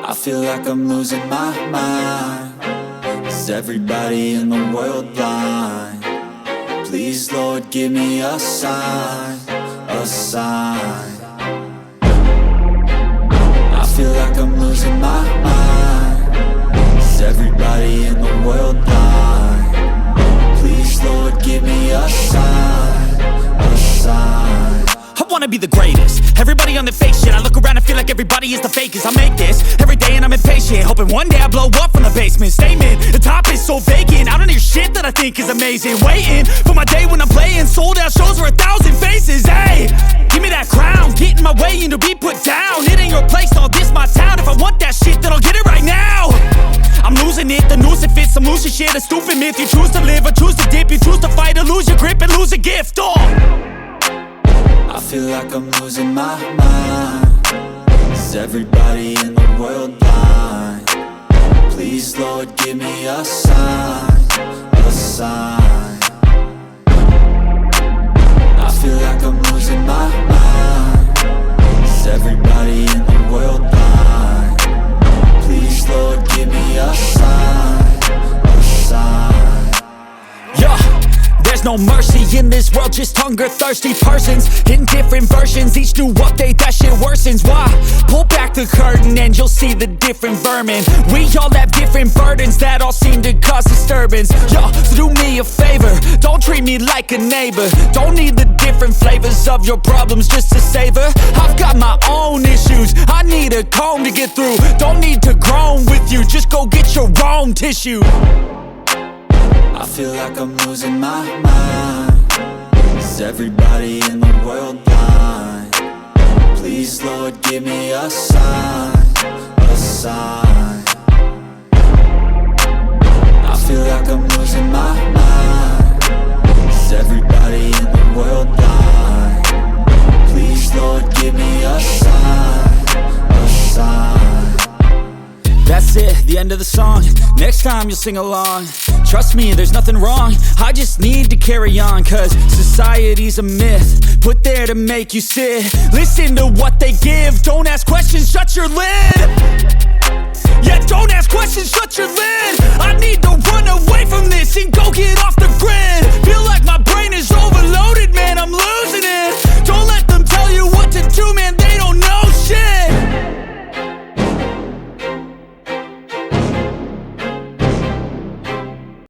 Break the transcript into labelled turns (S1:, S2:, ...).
S1: I feel like I'm losing my mind. Is everybody in the world blind? Please, Lord, give me a sign, a sign. I feel like I'm losing my mind. Is everybody in the world blind? Please, Lord, give me a sign, a sign.
S2: I wanna be the greatest. Everybody on the fake shit. I look around and feel like everybody is the fakest. I make this every day and I'm impatient, hoping one day I blow up from the basement. Statement, the top is so vacant. I don't hear shit that I think is amazing. Waiting for my day when I'm playing sold out shows for 1,000 faces. Hey, give me that crown, get in my way and to be put down. It ain't your place, all this my town. If I want that shit, then I'll get it right now. I'm losing it, the noose it fits. I'm losing shit, a stupid myth. You choose to live or choose to dip. You choose to fight or lose your grip and lose a gift.
S1: I feel like I'm losing my mind. Is everybody in the world blind? Please, Lord, give me a sign, a sign. I feel like I'm losing my mind. Is everybody in the world blind? Please, Lord, give me a sign, a sign.
S2: Yeah. There's no mercy in this world, just hunger-thirsty persons in different versions. Each new update, that shit worsens. Why? Pull back the curtain and you'll see the different vermin. We all have different burdens that all seem to cause disturbance. Yo, so do me a favor, don't treat me like a neighbor. Don't need the different flavors of your problems just to savor. I've got my own issues, I need a comb to get through. Don't need to groan with you, just go get your own tissue.
S1: I feel like I'm losing my mind. Is everybody in the world blind? Please, Lord, give me a sign, a sign. I feel like I'm losing my mind. Is everybody in the world blind? Please, Lord, give me a sign, a sign.
S2: That's it, the end of the song. Next time you'll sing along. Trust me, there's nothing wrong. I just need to carry on, cause society's a myth put there to make you sit. Listen to what they give. Don't ask questions, shut your lid. Yeah, don't ask questions, shut your lid. I need to run away from this and go get off the grid.